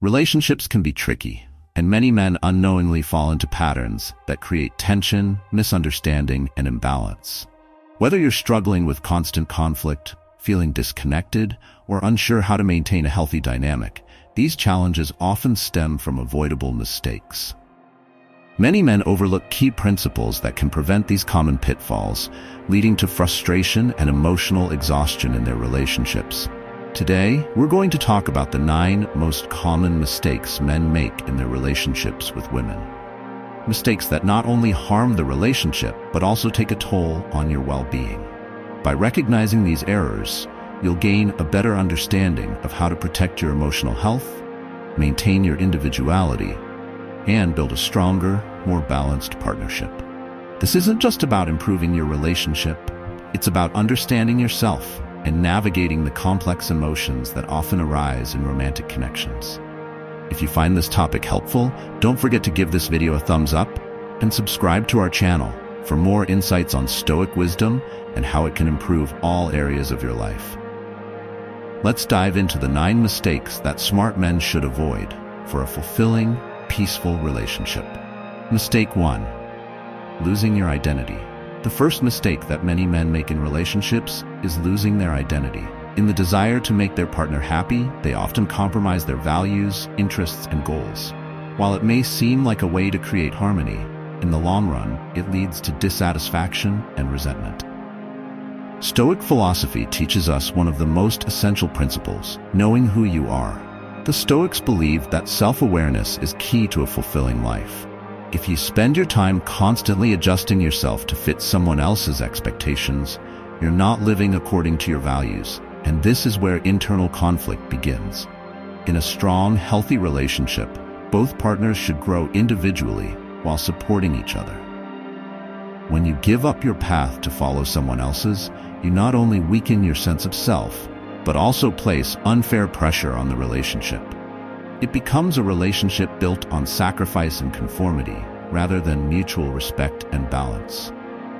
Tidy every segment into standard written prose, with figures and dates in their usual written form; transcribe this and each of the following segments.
Relationships can be tricky, and many men unknowingly fall into patterns that create tension, misunderstanding, and imbalance. Whether you're struggling with constant conflict, feeling disconnected, or unsure how to maintain a healthy dynamic, these challenges often stem from avoidable mistakes. Many men overlook key principles that can prevent these common pitfalls, leading to frustration and emotional exhaustion in their relationships. Today, we're going to talk about the 9 most common mistakes men make in their relationships with women. Mistakes that not only harm the relationship, but also take a toll on your well-being. By recognizing these errors, you'll gain a better understanding of how to protect your emotional health, maintain your individuality, and build a stronger, more balanced partnership. This isn't just about improving your relationship, it's about understanding yourself and navigating the complex emotions that often arise in romantic connections. If you find this topic helpful, don't forget to give this video a thumbs up and subscribe to our channel for more insights on Stoic wisdom and how it can improve all areas of your life. Let's dive into the 9 mistakes that smart men should avoid for a fulfilling, peaceful relationship. Mistake 1. Losing your identity. The first mistake that many men make in relationships is losing their identity. In the desire to make their partner happy, they often compromise their values, interests, and goals. While it may seem like a way to create harmony, in the long run, it leads to dissatisfaction and resentment. Stoic philosophy teaches us one of the most essential principles, knowing who you are. The Stoics believe that self-awareness is key to a fulfilling life. If you spend your time constantly adjusting yourself to fit someone else's expectations, you're not living according to your values, and this is where internal conflict begins. In a strong, healthy relationship, both partners should grow individually while supporting each other. When you give up your path to follow someone else's, you not only weaken your sense of self, but also place unfair pressure on the relationship. It becomes a relationship built on sacrifice and conformity, rather than mutual respect and balance.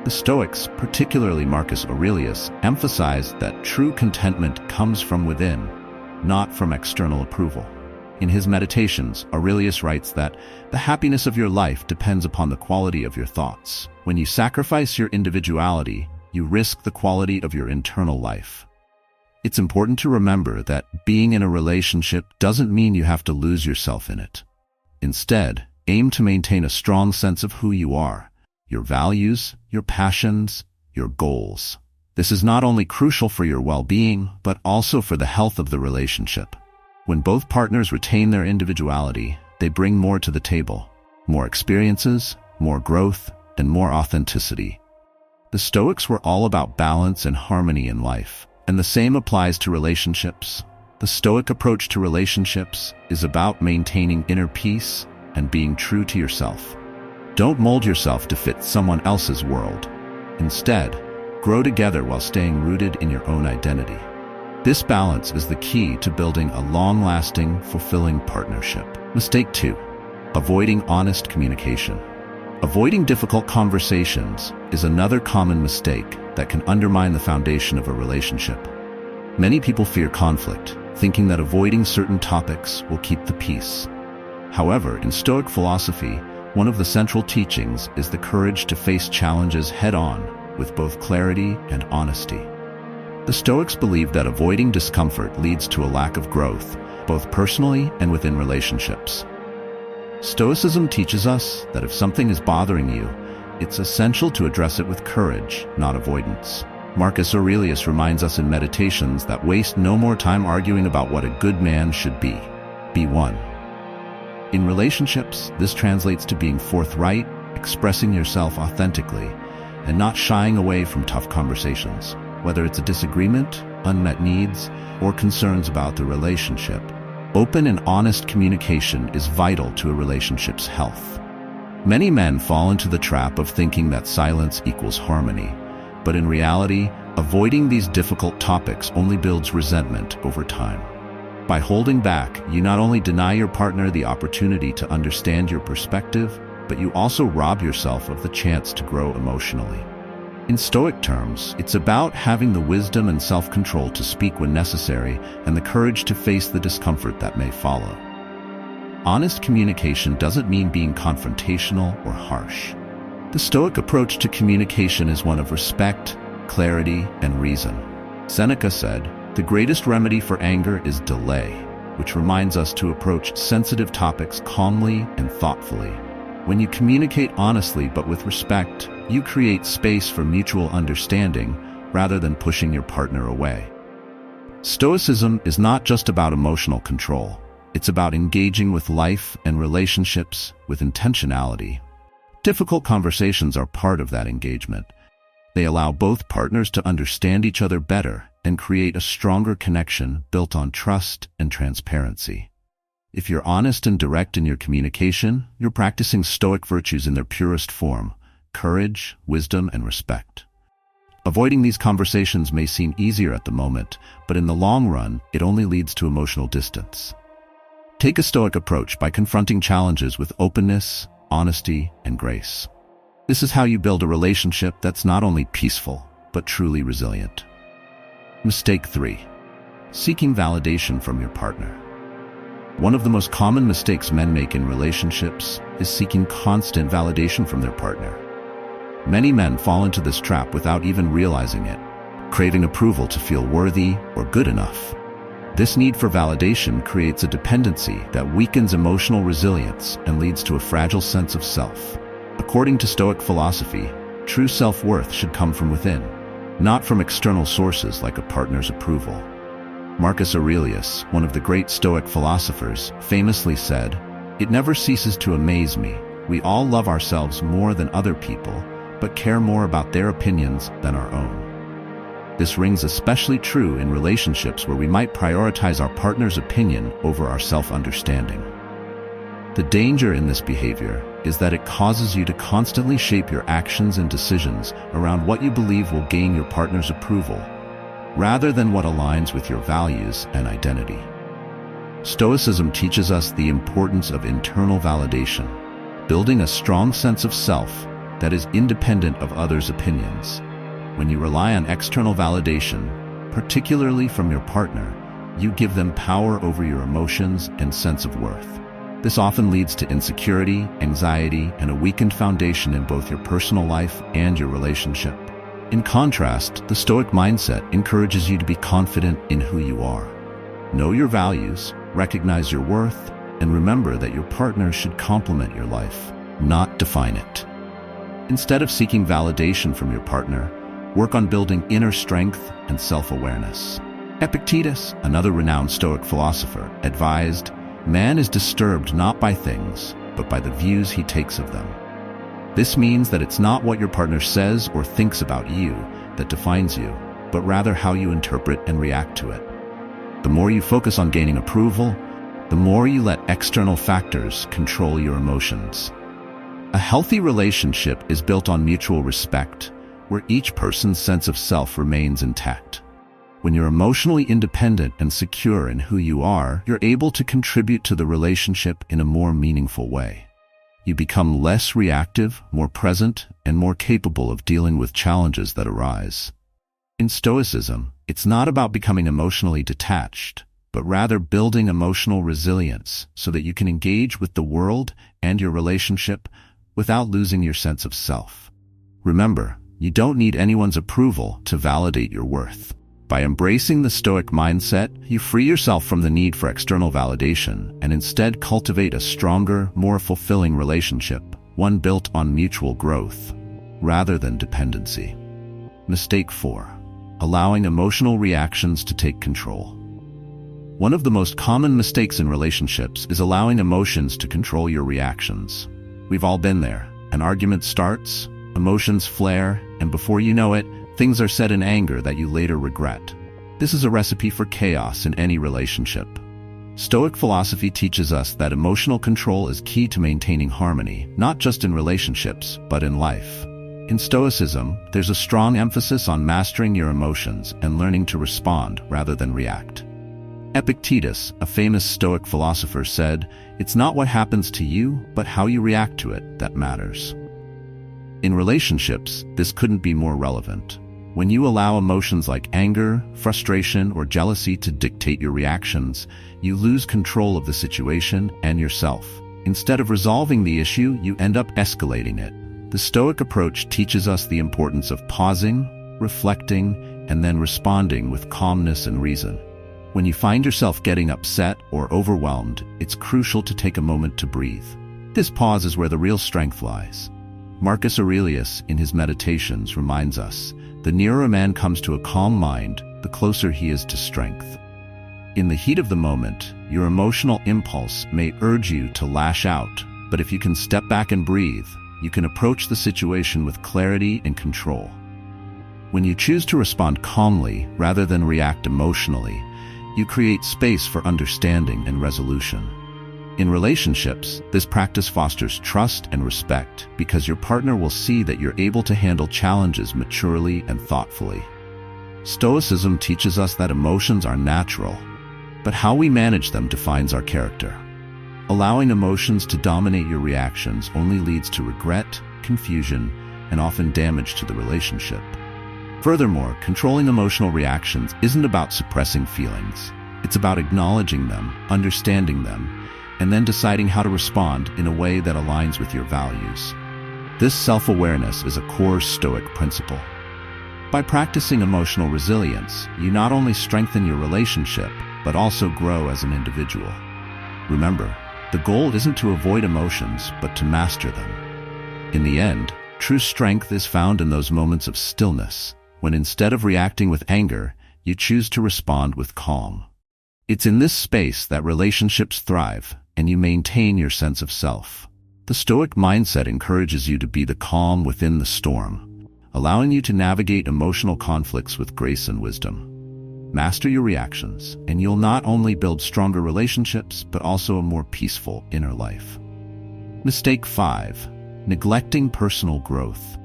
The Stoics, particularly Marcus Aurelius, emphasized that true contentment comes from within, not from external approval. In his Meditations, Aurelius writes that the happiness of your life depends upon the quality of your thoughts. When you sacrifice your individuality, you risk the quality of your internal life. It's important to remember that being in a relationship doesn't mean you have to lose yourself in it. Instead, aim to maintain a strong sense of who you are, your values, your passions, your goals. This is not only crucial for your well-being, but also for the health of the relationship. When both partners retain their individuality, they bring more to the table, more experiences, more growth, and more authenticity. The Stoics were all about balance and harmony in life, and the same applies to relationships. The Stoic approach to relationships is about maintaining inner peace and being true to yourself. Don't mold yourself to fit someone else's world. Instead, grow together while staying rooted in your own identity. This balance is the key to building a long-lasting, fulfilling partnership. Mistake 2. Avoiding honest communication. Avoiding difficult conversations is another common mistake that can undermine the foundation of a relationship. Many people fear conflict, thinking that avoiding certain topics will keep the peace. However, in Stoic philosophy, one of the central teachings is the courage to face challenges head-on with both clarity and honesty. The Stoics believe that avoiding discomfort leads to a lack of growth, both personally and within relationships. Stoicism teaches us that if something is bothering you, it's essential to address it with courage, not avoidance. Marcus Aurelius reminds us in Meditations that waste no more time arguing about what a good man should be. Be one. In relationships, this translates to being forthright, expressing yourself authentically, and not shying away from tough conversations. Whether it's a disagreement, unmet needs, or concerns about the relationship, open and honest communication is vital to a relationship's health. Many men fall into the trap of thinking that silence equals harmony, but in reality, avoiding these difficult topics only builds resentment over time. By holding back, you not only deny your partner the opportunity to understand your perspective, but you also rob yourself of the chance to grow emotionally. In Stoic terms, it's about having the wisdom and self-control to speak when necessary and the courage to face the discomfort that may follow. Honest communication doesn't mean being confrontational or harsh. The Stoic approach to communication is one of respect, clarity, and reason. Seneca said, "The greatest remedy for anger is delay," which reminds us to approach sensitive topics calmly and thoughtfully. When you communicate honestly but with respect, you create space for mutual understanding rather than pushing your partner away. Stoicism is not just about emotional control. It's about engaging with life and relationships with intentionality. Difficult conversations are part of that engagement. They allow both partners to understand each other better and create a stronger connection built on trust and transparency. If you're honest and direct in your communication, you're practicing Stoic virtues in their purest form: courage, wisdom, and respect. Avoiding these conversations may seem easier at the moment, but in the long run, it only leads to emotional distance. Take a Stoic approach by confronting challenges with openness, honesty, and grace. This is how you build a relationship that's not only peaceful, but truly resilient. Mistake 3. Seeking validation from your partner. One of the most common mistakes men make in relationships is seeking constant validation from their partner. Many men fall into this trap without even realizing it, craving approval to feel worthy or good enough. This need for validation creates a dependency that weakens emotional resilience and leads to a fragile sense of self. According to Stoic philosophy, true self-worth should come from within, not from external sources like a partner's approval. Marcus Aurelius, one of the great Stoic philosophers, famously said, "It never ceases to amaze me. We all love ourselves more than other people, but care more about their opinions than our own." This rings especially true in relationships where we might prioritize our partner's opinion over our self-understanding. The danger in this behavior is that it causes you to constantly shape your actions and decisions around what you believe will gain your partner's approval, rather than what aligns with your values and identity. Stoicism teaches us the importance of internal validation, building a strong sense of self that is independent of others' opinions. When you rely on external validation, particularly from your partner, you give them power over your emotions and sense of worth. This often leads to insecurity, anxiety, and a weakened foundation in both your personal life and your relationship. In contrast, the Stoic mindset encourages you to be confident in who you are. Know your values, recognize your worth, and remember that your partner should complement your life, not define it. Instead of seeking validation from your partner, work on building inner strength and self-awareness. Epictetus, another renowned Stoic philosopher, advised, "Man is disturbed not by things, but by the views he takes of them." This means that it's not what your partner says or thinks about you that defines you, but rather how you interpret and react to it. The more you focus on gaining approval, the more you let external factors control your emotions. A healthy relationship is built on mutual respect, where each person's sense of self remains intact. When you're emotionally independent and secure in who you are, you're able to contribute to the relationship in a more meaningful way. You become less reactive, more present, and more capable of dealing with challenges that arise. In Stoicism, it's not about becoming emotionally detached, but rather building emotional resilience so that you can engage with the world and your relationship without losing your sense of self. Remember, you don't need anyone's approval to validate your worth. By embracing the Stoic mindset, you free yourself from the need for external validation and instead cultivate a stronger, more fulfilling relationship, one built on mutual growth, rather than dependency. Mistake 4. Allowing emotional reactions to take control. One of the most common mistakes in relationships is allowing emotions to control your reactions. We've all been there. An argument starts, emotions flare, and before you know it, things are said in anger that you later regret. This is a recipe for chaos in any relationship. Stoic philosophy teaches us that emotional control is key to maintaining harmony, not just in relationships, but in life. In Stoicism, there's a strong emphasis on mastering your emotions and learning to respond rather than react. Epictetus, a famous Stoic philosopher, said, "It's not what happens to you, but how you react to it that matters." In relationships, this couldn't be more relevant. When you allow emotions like anger, frustration, or jealousy to dictate your reactions, you lose control of the situation and yourself. Instead of resolving the issue, you end up escalating it. The Stoic approach teaches us the importance of pausing, reflecting, and then responding with calmness and reason. When you find yourself getting upset or overwhelmed, it's crucial to take a moment to breathe. This pause is where the real strength lies. Marcus Aurelius, in his Meditations, reminds us, the nearer a man comes to a calm mind, the closer he is to strength. In the heat of the moment, your emotional impulse may urge you to lash out, but if you can step back and breathe, you can approach the situation with clarity and control. When you choose to respond calmly rather than react emotionally, you create space for understanding and resolution. In relationships, this practice fosters trust and respect because your partner will see that you're able to handle challenges maturely and thoughtfully. Stoicism teaches us that emotions are natural, but how we manage them defines our character. Allowing emotions to dominate your reactions only leads to regret, confusion, and often damage to the relationship. Furthermore, controlling emotional reactions isn't about suppressing feelings. It's about acknowledging them, understanding them, and then deciding how to respond in a way that aligns with your values. This self-awareness is a core Stoic principle. By practicing emotional resilience, you not only strengthen your relationship, but also grow as an individual. Remember, the goal isn't to avoid emotions, but to master them. In the end, true strength is found in those moments of stillness, when instead of reacting with anger, you choose to respond with calm. It's in this space that relationships thrive, and you maintain your sense of self. The Stoic mindset encourages you to be the calm within the storm, allowing you to navigate emotional conflicts with grace and wisdom. Master your reactions, and you'll not only build stronger relationships, but also a more peaceful inner life. Mistake 5. Neglecting personal growth.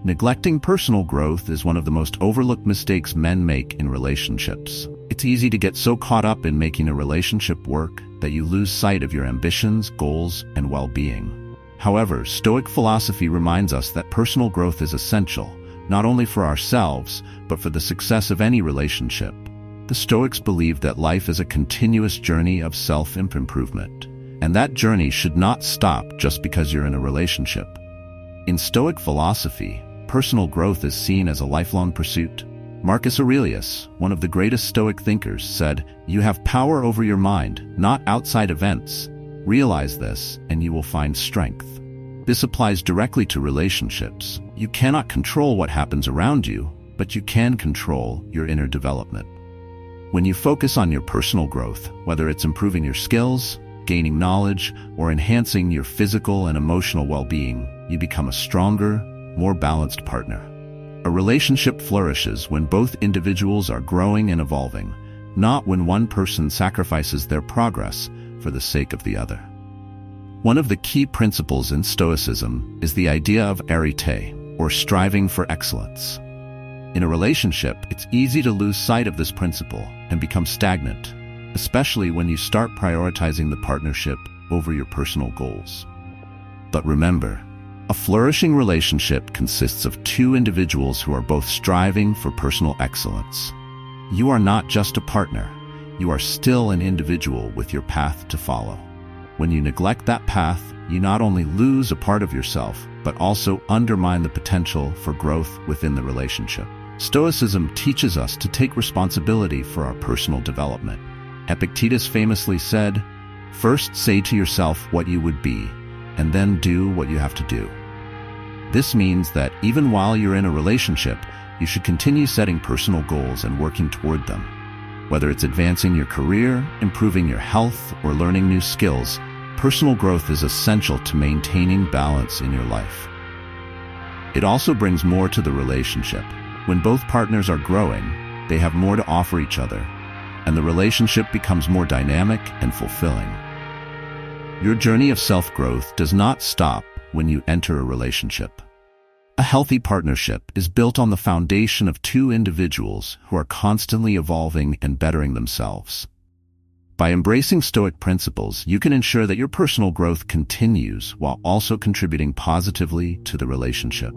Neglecting personal growth is one of the most overlooked mistakes men make in relationships. It's easy to get so caught up in making a relationship work that you lose sight of your ambitions, goals, and well-being. However, Stoic philosophy reminds us that personal growth is essential, not only for ourselves, but for the success of any relationship. The Stoics believe that life is a continuous journey of self-improvement, and that journey should not stop just because you're in a relationship. In Stoic philosophy, personal growth is seen as a lifelong pursuit. Marcus Aurelius, one of the greatest Stoic thinkers, said, "You have power over your mind, not outside events. Realize this, and you will find strength." This applies directly to relationships. You cannot control what happens around you, but you can control your inner development. When you focus on your personal growth, whether it's improving your skills, gaining knowledge, or enhancing your physical and emotional well-being, you become a stronger, more balanced partner. A relationship flourishes when both individuals are growing and evolving, not when one person sacrifices their progress for the sake of the other. One of the key principles in Stoicism is the idea of arete, or striving for excellence. In a relationship, it's easy to lose sight of this principle and become stagnant, especially when you start prioritizing the partnership over your personal goals. But remember, a flourishing relationship consists of two individuals who are both striving for personal excellence. You are not just a partner, you are still an individual with your path to follow. When you neglect that path, you not only lose a part of yourself, but also undermine the potential for growth within the relationship. Stoicism teaches us to take responsibility for our personal development. Epictetus famously said, "First say to yourself what you would be, and then do what you have to do." This means that even while you're in a relationship, you should continue setting personal goals and working toward them. Whether it's advancing your career, improving your health, or learning new skills, personal growth is essential to maintaining balance in your life. It also brings more to the relationship. When both partners are growing, they have more to offer each other, and the relationship becomes more dynamic and fulfilling. Your journey of self-growth does not stop when you enter a relationship. A healthy partnership is built on the foundation of two individuals who are constantly evolving and bettering themselves. By embracing Stoic principles, you can ensure that your personal growth continues while also contributing positively to the relationship.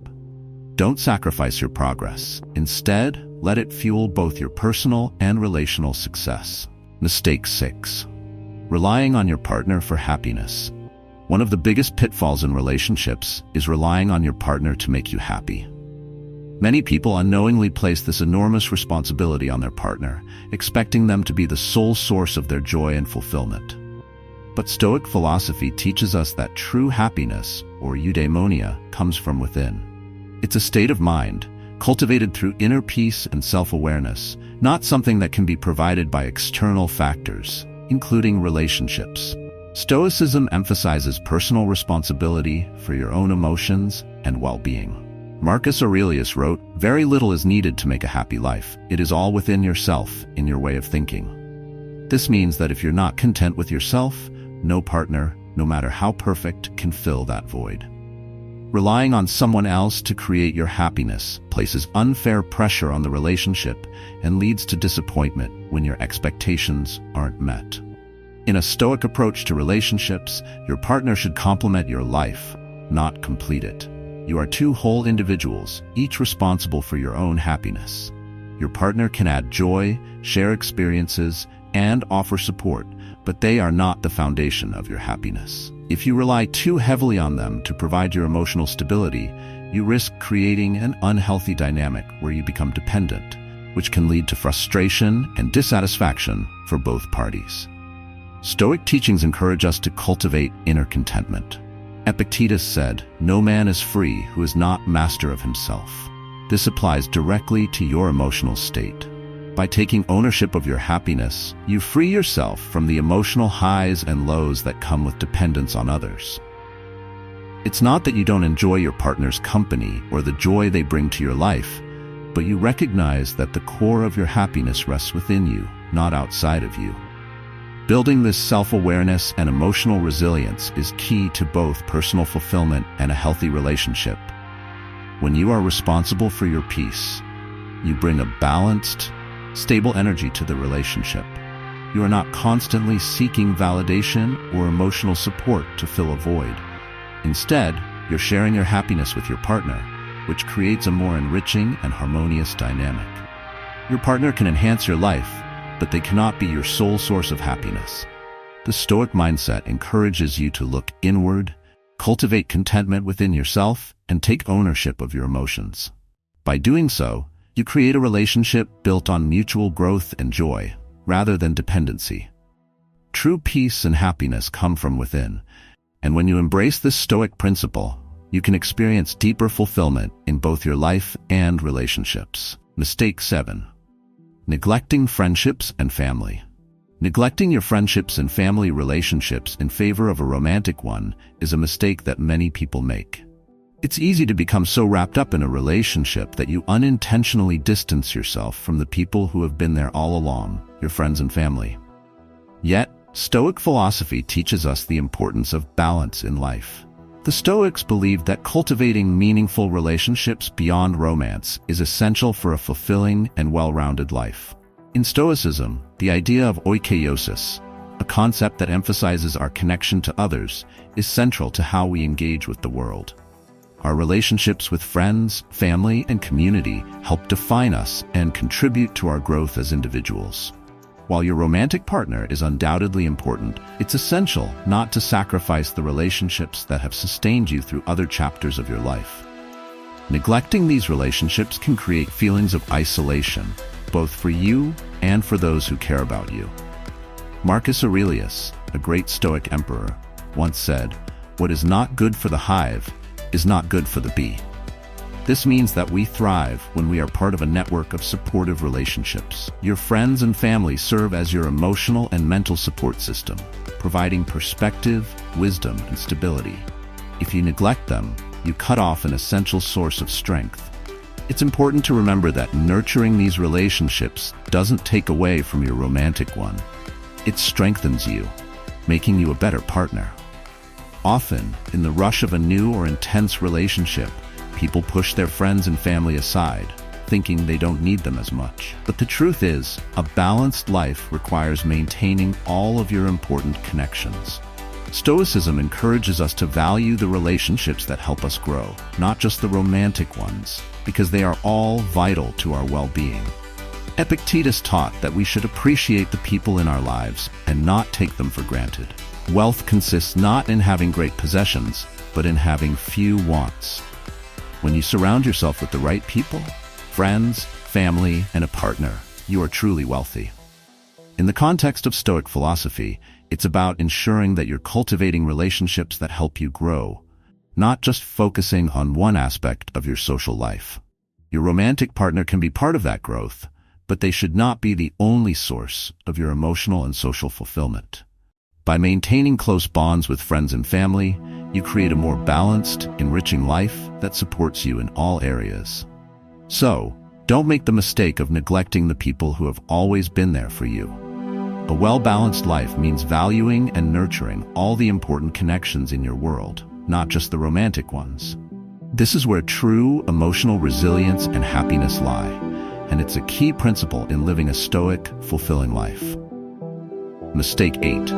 Don't sacrifice your progress. Instead, let it fuel both your personal and relational success. Mistake 6. Relying on your partner for happiness. One of the biggest pitfalls in relationships is relying on your partner to make you happy. Many people unknowingly place this enormous responsibility on their partner, expecting them to be the sole source of their joy and fulfillment. But Stoic philosophy teaches us that true happiness, or eudaimonia, comes from within. It's a state of mind, cultivated through inner peace and self-awareness, not something that can be provided by external factors, including relationships. Stoicism emphasizes personal responsibility for your own emotions and well-being. Marcus Aurelius wrote, "Very little is needed to make a happy life. It is all within yourself, in your way of thinking." This means that if you're not content with yourself, no partner, no matter how perfect, can fill that void. Relying on someone else to create your happiness places unfair pressure on the relationship and leads to disappointment when your expectations aren't met. In a Stoic approach to relationships, your partner should complement your life, not complete it. You are two whole individuals, each responsible for your own happiness. Your partner can add joy, share experiences, and offer support, but they are not the foundation of your happiness. If you rely too heavily on them to provide your emotional stability, you risk creating an unhealthy dynamic where you become dependent, which can lead to frustration and dissatisfaction for both parties. Stoic teachings encourage us to cultivate inner contentment. Epictetus said, "No man is free who is not master of himself." This applies directly to your emotional state. By taking ownership of your happiness, you free yourself from the emotional highs and lows that come with dependence on others. It's not that you don't enjoy your partner's company or the joy they bring to your life, but you recognize that the core of your happiness rests within you, not outside of you. Building this self-awareness and emotional resilience is key to both personal fulfillment and a healthy relationship. When you are responsible for your peace, you bring a balanced, stable energy to the relationship. You are not constantly seeking validation or emotional support to fill a void. Instead, you're sharing your happiness with your partner, which creates a more enriching and harmonious dynamic. Your partner can enhance your life, but they cannot be your sole source of happiness. The Stoic mindset encourages you to look inward, cultivate contentment within yourself, and take ownership of your emotions. By doing so, you create a relationship built on mutual growth and joy, rather than dependency. True peace and happiness come from within, and when you embrace this Stoic principle, you can experience deeper fulfillment in both your life and relationships. Mistake 7. Neglecting friendships and family. Neglecting your friendships and family relationships in favor of a romantic one is a mistake that many people make. It's easy to become so wrapped up in a relationship that you unintentionally distance yourself from the people who have been there all along, your friends and family. Yet, Stoic philosophy teaches us the importance of balance in life. The Stoics believed that cultivating meaningful relationships beyond romance is essential for a fulfilling and well-rounded life. In Stoicism, the idea of oikeiosis, a concept that emphasizes our connection to others, is central to how we engage with the world. Our relationships with friends, family, and community help define us and contribute to our growth as individuals. While your romantic partner is undoubtedly important, it's essential not to sacrifice the relationships that have sustained you through other chapters of your life. Neglecting these relationships can create feelings of isolation, both for you and for those who care about you. Marcus Aurelius, a great Stoic emperor, once said, "What is not good for the hive is not good for the bee." This means that we thrive when we are part of a network of supportive relationships. Your friends and family serve as your emotional and mental support system, providing perspective, wisdom, and stability. If you neglect them, you cut off an essential source of strength. It's important to remember that nurturing these relationships doesn't take away from your romantic one. It strengthens you, making you a better partner. Often, in the rush of a new or intense relationship, people push their friends and family aside, thinking they don't need them as much. But the truth is, a balanced life requires maintaining all of your important connections. Stoicism encourages us to value the relationships that help us grow, not just the romantic ones, because they are all vital to our well-being. Epictetus taught that we should appreciate the people in our lives and not take them for granted. Wealth consists not in having great possessions, but in having few wants. When you surround yourself with the right people, friends, family, and a partner, you are truly wealthy. In the context of Stoic philosophy, it's about ensuring that you're cultivating relationships that help you grow, not just focusing on one aspect of your social life. Your romantic partner can be part of that growth, but they should not be the only source of your emotional and social fulfillment. By maintaining close bonds with friends and family, you create a more balanced, enriching life that supports you in all areas. So, don't make the mistake of neglecting the people who have always been there for you. A well-balanced life means valuing and nurturing all the important connections in your world, not just the romantic ones. This is where true emotional resilience and happiness lie, and it's a key principle in living a stoic, fulfilling life. Mistake 8.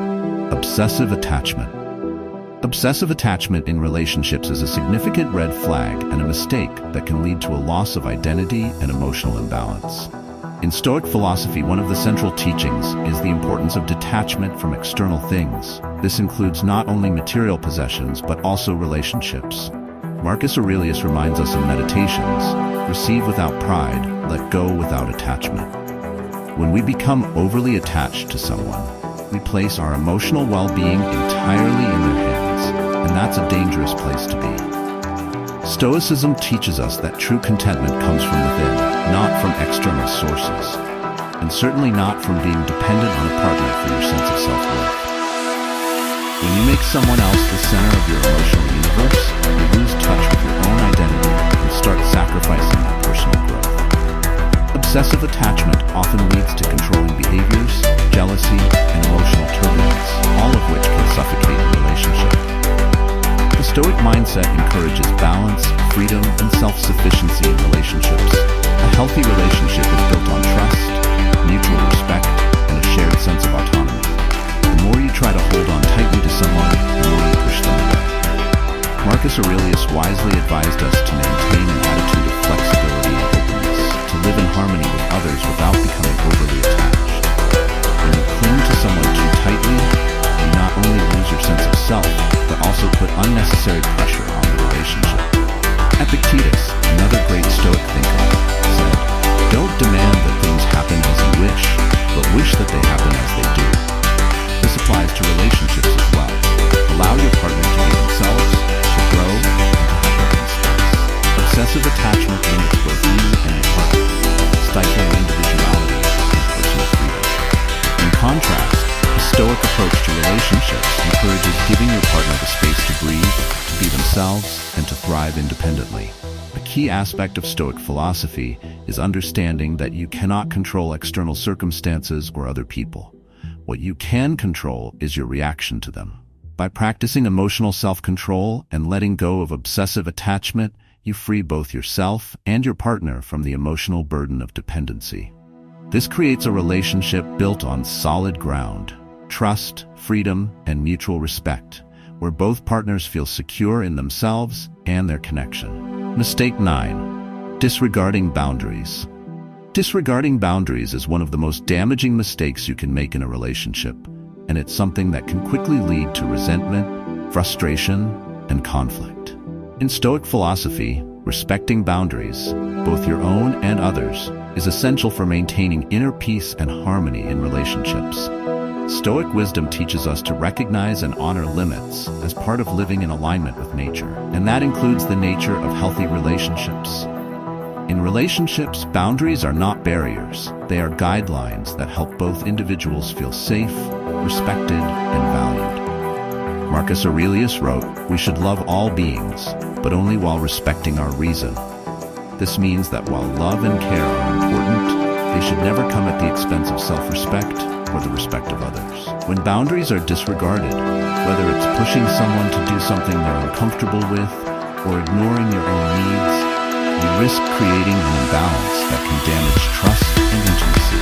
Obsessive attachment. Obsessive attachment in relationships is a significant red flag and a mistake that can lead to a loss of identity and emotional imbalance. In Stoic philosophy, one of the central teachings is the importance of detachment from external things. This includes not only material possessions, but also relationships. Marcus Aurelius reminds us in Meditations, receive without pride, let go without attachment. When we become overly attached to someone, we place our emotional well-being entirely in their hands, and that's a dangerous place to be. Stoicism teaches us that true contentment comes from within, not from external sources, and certainly not from being dependent on a partner for your sense of self-worth. When you make someone else the center of your emotional universe, you lose touch with your own identity and start sacrificing your personal growth. Obsessive attachment often leads to controlling behaviors, jealousy, and emotional turbulence, all of which can suffocate a relationship. The Stoic mindset encourages balance, freedom, and self-sufficiency in relationships. A healthy relationship is built on trust, mutual respect, and a shared sense of autonomy. The more you try to hold on tightly to someone, the more you push them away. Marcus Aurelius wisely advised us to maintain an attitude of flexibility and openness, to live in harmony with others without becoming overly attached. When you cling to someone too tightly, you not only lose your sense of self, but also put unnecessary pressure on the relationship. Epictetus, another great Stoic thinker, said, "Don't demand that things happen as you wish, but wish that they happen as they do." This applies to relationships as well. Allow your partner to be themselves, to grow, and to have their own space. Obsessive attachment limits both you and your partner, stifling individuality and personal freedom. In contrast, a Stoic approach to relationships encourages giving your partner the space to breathe, to be themselves, and to thrive independently. A key aspect of Stoic philosophy is understanding that you cannot control external circumstances or other people. What you can control is your reaction to them. By practicing emotional self-control and letting go of obsessive attachment, you free both yourself and your partner from the emotional burden of dependency. This creates a relationship built on solid ground, trust, freedom, and mutual respect, where both partners feel secure in themselves and their connection. Mistake 9. Disregarding boundaries. Disregarding boundaries is one of the most damaging mistakes you can make in a relationship, and it's something that can quickly lead to resentment, frustration, and conflict. In Stoic philosophy, respecting boundaries, both your own and others, is essential for maintaining inner peace and harmony in relationships. Stoic wisdom teaches us to recognize and honor limits as part of living in alignment with nature, and that includes the nature of healthy relationships. In relationships, boundaries are not barriers. They are guidelines that help both individuals feel safe, respected, and valued. Marcus Aurelius wrote, "We should love all beings, but only while respecting our reason." This means that while love and care are important, they should never come at the expense of self-respect or the respect of others. When boundaries are disregarded, whether it's pushing someone to do something they're uncomfortable with or ignoring your own needs, you risk creating an imbalance that can damage trust and intimacy.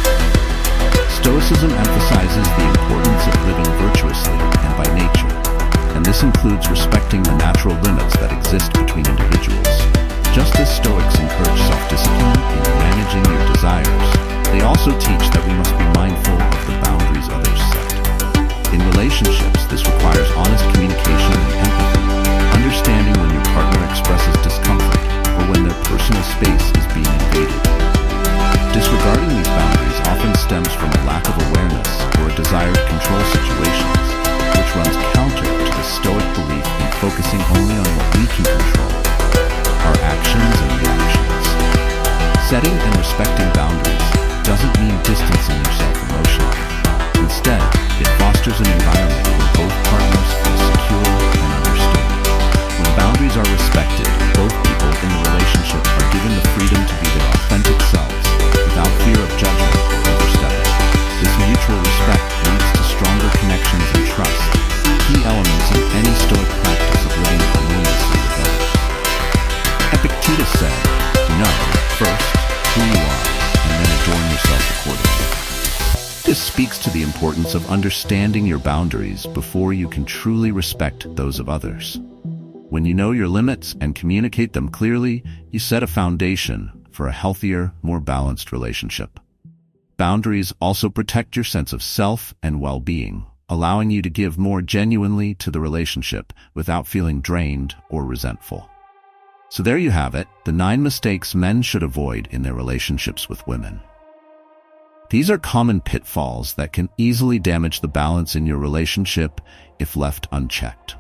Stoicism emphasizes the importance of living virtuously and by nature, and this includes respecting the natural limits that exist between individuals. Just as Stoics encourage self-discipline in managing your desires, they also teach that we must be mindful of the boundaries others set. In relationships, this requires honest communication and empathy, understanding when your partner expresses discomfort or when their personal space is being invaded. Disregarding these boundaries often stems from a lack of awareness or a desire to control situations, which runs counter to the Stoic belief in focusing only on what we can control, our actions and reactions. Setting and respecting boundaries doesn't mean distancing yourself emotionally. Instead, it fosters an environment where both partners feel secure and understood. When boundaries are respected, both people in the relationship are given the freedom to be their authentic selves without fear of judgment or overstepping. This mutual respect leads to stronger connections and trust, key elements in any Stoic practice of living harmoniously with others. Epictetus said, "Know, first, who you are, and then adorn yourself accordingly." This speaks to the importance of understanding your boundaries before you can truly respect those of others. When you know your limits and communicate them clearly, you set a foundation for a healthier, more balanced relationship. Boundaries also protect your sense of self and well-being, allowing you to give more genuinely to the relationship without feeling drained or resentful. So there you have it, the 9 mistakes men should avoid in their relationships with women. These are common pitfalls that can easily damage the balance in your relationship if left unchecked.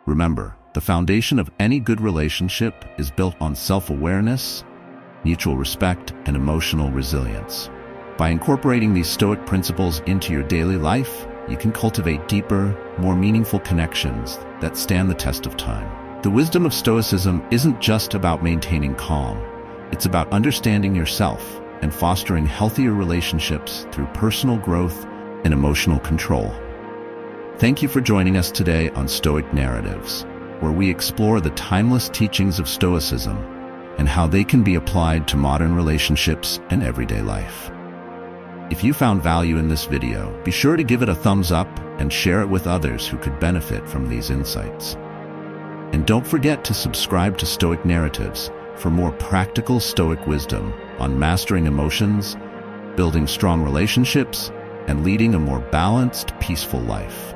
Remember, the foundation of any good relationship is built on self-awareness, mutual respect, and emotional resilience. By incorporating these Stoic principles into your daily life, you can cultivate deeper, more meaningful connections that stand the test of time. The wisdom of Stoicism isn't just about maintaining calm. It's about understanding yourself and fostering healthier relationships through personal growth and emotional control. Thank you for joining us today on Stoic Narratives, where we explore the timeless teachings of Stoicism and how they can be applied to modern relationships and everyday life. If you found value in this video, be sure to give it a thumbs up and share it with others who could benefit from these insights. And don't forget to subscribe to Stoic Narratives for more practical Stoic wisdom on mastering emotions, building strong relationships, and leading a more balanced, peaceful life.